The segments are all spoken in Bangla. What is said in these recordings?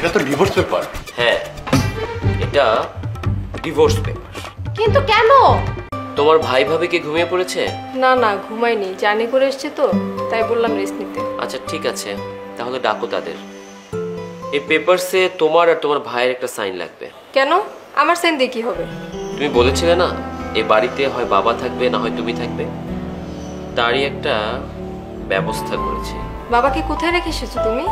এটা তো ডিভোর্স পেপার। হ্যাঁ, এটা ডিভোর্স পেপার। কিন্তু কেন? তোমার ভাই ভাবিকে ঘুমিয়ে পড়েছে? না না, ঘুমাইনি, জার্নি করে এসেছে তো, তাই বললাম রেস্ট নিতে। আচ্ছা ঠিক আছে, তাহলে ডাকো তাদের। এই পেপারসে তোমার আর তোমার ভাইয়ের একটা সাইন লাগবে। কেন? আমার সাইন দিয়ে কি হবে? তুমি বলেছিলে না এই বাড়িতে হয় বাবা থাকবে না হয় তুমি থাকবে, তারই একটা ব্যবস্থা করেছি। বাবাকে কোথায় রেখে এসেছো তুমি?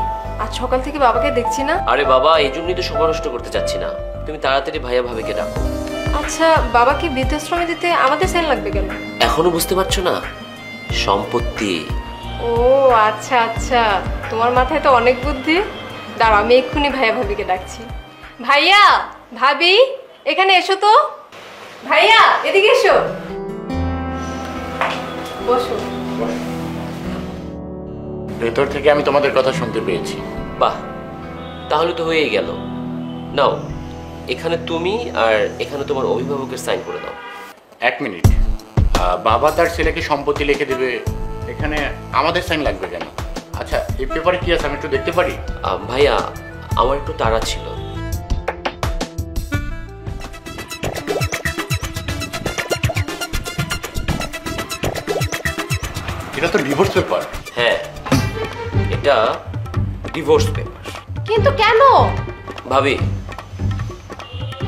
আজ সকাল থেকে বাবাকে দেখছি না। আরে বাবা, এই জন্যই তো সময় নষ্ট করতে চাচ্ছি না। তুমি তাড়াতাড়ি ভাইয়া ভাবিকে ডাকো। আচ্ছা, বাবাকে বৃদ্ধাশ্রমে দিতে আমাদের সাইন লাগবে কেন? এখনো বুঝতে পারছো না? সম্পত্তি। ও আচ্ছা আচ্ছা, তোমার মাথায় তো অনেক বুদ্ধি। দাঁড়াও, আমি এক্ষুনি ভাইয়া ভাবিকে ডাকছি। ভাইয়া ভাবি, এখানে এসো তো। ভাইয়া এদিকে এসো, বসো। ভেতর থেকে আমি তোমাদের কথা শুনতে পেয়েছি। বাহ, তাহলে তো হয়েই গেল। নাও, এখানে তুমি আর এখানে তোমার অভিভাবকের সাইন করে দাও। 1 মিনিট, বাবা তার ছেলেকে সম্পত্তি লিখে দেবে, এখানে আমাদের সাইন লাগবে কেন? আচ্ছা, এই পেপারে কি আছে আমি একটু দেখতে পারি? ভাইয়া, আমার একটু তাড়া ছিল। এটা তো ডিভোর্স পেপার। হ্যাঁ, এটা ডিভোর্স পেপার। কিন্তু কেন? ভাবি,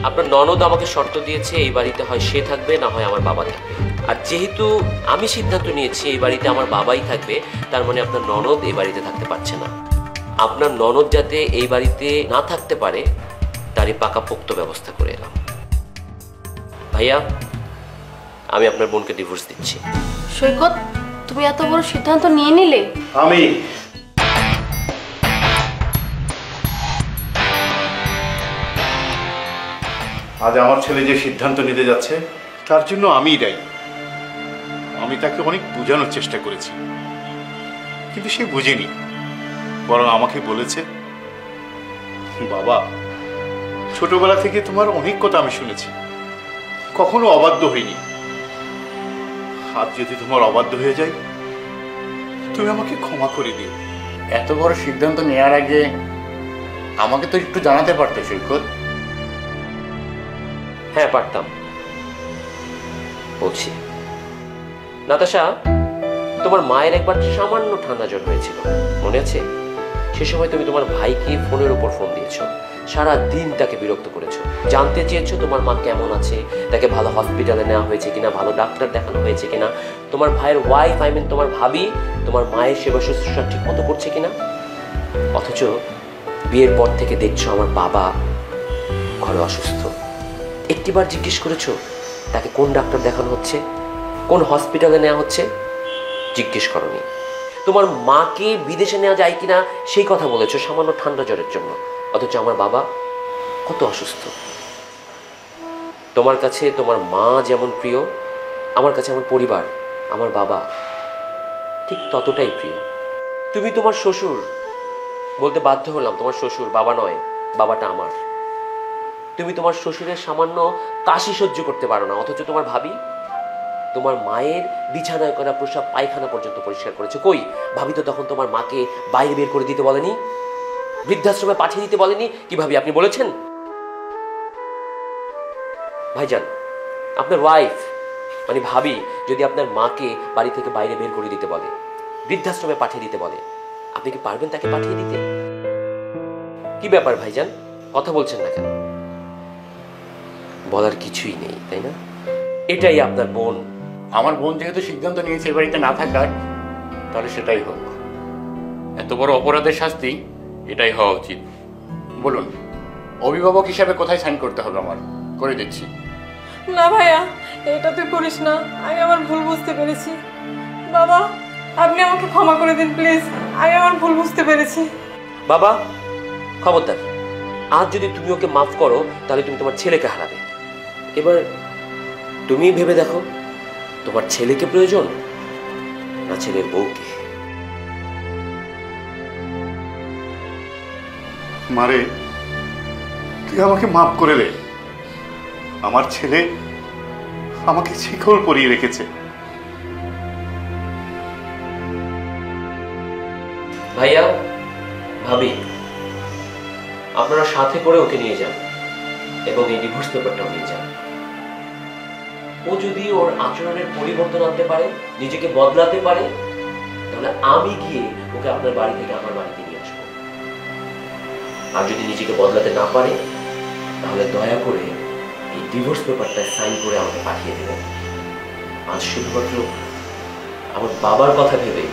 আপনার ননদ আমাকে শর্ত দিয়েছে এই বাড়িতে হয় সে থাকবে না হয় আমার বাবা থাকবে। আর যেহেতু আমি সিদ্ধান্ত নিয়েছি এই বাড়িতে আমার বাবাই থাকবে, তার মানে আপনার ননদ এই বাড়িতে থাকতে পারছে না। আপনার ননদ যাতে এই বাড়িতে না থাকতে পারে তারই পাকাপোক্ত ব্যবস্থা করে এলাম। ভাইয়া, আমি আপনার বোনকে ডিভোর্স দিচ্ছি। সৈকত, তুমি এত বড় সিদ্ধান্ত নিয়ে নিলে? আমি আজ আমার ছেলে যে সিদ্ধান্ত নিতে যাচ্ছে তার জন্য আমিই দায়ী। আমি তাকে অনেক বোঝানোর চেষ্টা করেছি, কিন্তু সে বুঝেনি, বরং আমাকে বলেছে, বাবা ছোটবেলা থেকে তোমার অনেক কথা আমি শুনেছি, কখনো অবাধ্য হইনি। আজ যদি তোমার অবাধ্য হয়ে যায় তুমি আমাকে ক্ষমা করে দিও। এত বড় সিদ্ধান্ত নেওয়ার আগে আমাকে তো একটু জানাতে পারতে সৈকত। হ্যাঁ পারতাম, বলছি। নাতাশা, তোমার মায়ের একবার সামান্য ঠান্ডা জ্বর হয়েছিল, মনে আছে? সে সময় তুমি তোমার ভাইকে ফোনের উপর ফোন দিয়েছো, সারা দিন তাকে বিরক্ত করেছো, জানতে চেয়েছো তোমার মা কেমন আছে, তাকে ভালো হসপিটালে নেওয়া হয়েছে কিনা, ভালো ডাক্তার দেখানো হয়েছে কিনা, তোমার ভাইয়ের ওয়াইফ তোমার ভাবি তোমার মায়ের সেবা শুশ্রূষা ঠিক মতো করছে কিনা। অথচ বিয়ের পর থেকে দেখছো আমার বাবা ঘরে অসুস্থ। একটিবার জিজ্ঞেস করেছো তাকে কোন ডাক্তার দেখানো হচ্ছে, কোন হসপিটালে নেওয়া হচ্ছে? জিজ্ঞেস করনি। তোমার মাকে বিদেশে নেওয়া যায় কিনা সেই কথা বলেছো সামান্য ঠান্ডা জ্বরের জন্য। অথচ আমার বাবা কত অসুস্থ। তোমার কাছে তোমার মা যেমন প্রিয়, আমার কাছে আমার পরিবার, আমার বাবা ঠিক ততটাই প্রিয়। তুমি তোমার শ্বশুর বলতে বাধ্য হলাম, তোমার শ্বশুর, বাবা নয়, বাবাটা আমার। তুমি তোমার শ্বশুরের সামান্য কাশি সহ্য করতে পারো না, অথচ তোমার ভাবি তোমার মায়ের বিছানায় করা প্রসাব পায়খানা পর্যন্ত পরিষ্কার করেছে। কই, ভাবি তো তখন তোমার মাকে বাইরে বের করে দিতে বলেনি, বৃদ্ধাশ্রমে পাঠিয়ে দিতে বলেনি। কি ভাবি আপনি বলেছেন? ভাইজান, আপনার ওয়াইফ মানে ভাবি যদি আপনার মাকে বাড়ি থেকে বাইরে বের করে দিতে বলে, বৃদ্ধাশ্রমে পাঠিয়ে দিতে বলে, আপনি কি পারবেন তাকে পাঠিয়ে দিতে? কি ব্যাপার ভাইজান, কথা বলছেন না কেন? বলার কিছুই নেই, তাই না? এটাই আপনার বোন। আমার বোন যেহেতু সিদ্ধান্ত নিয়েছে এ বাড়িতে না থাকার, তাহলে সেটাই হোক। এত বড় অপরাধের শাস্তি এটাই হওয়া উচিত। বলুন, অভিভাবক হিসাবে কোথায় সাইন করতে হবে? আমার করে দিচ্ছি। না ভাইয়া, এটা তুই করিস না, আমি আমার ভুল বুঝতে পেরেছি। বাবা, আপনি আমাকে ক্ষমা করে দিন প্লিজ, আমি আমার ভুল বুঝতে পেরেছি। বাবা খবরদার, আজ যদি তুমি ওকে মাফ করো তাহলে তুমি তোমার ছেলেকে হারাবে। এবার তুমি ভেবে দেখো, তোমার ছেলেকে প্রয়োজন না ছেলের বউকে? মারে, তুই আমাকে মাফ করে দে। আমার ছেলে আমাকে শিকল পরিয়ে রেখেছে। ভাইয়া, ভাবি, আপনারা সাথে করে ওকে নিয়ে যান এবং এই ডিভোর্স পেপারটাও নিয়ে যান। ও যদি ওর আচরণের পরিবর্তন আনতে পারে, নিজেকে বদলাতে পারে, তাহলে আমি গিয়ে ওকে আপনার বাড়ি থেকে আমার বাড়িতে নিয়ে আসবো। আর যদি নিজেকে বদলাতে না পারে, তাহলে দয়া করে এই ডিভোর্স পেপারটা সাইন করে আমাকে পাঠিয়ে দেবেন। আজ শুধুমাত্র আমার বাবার কথা ভেবে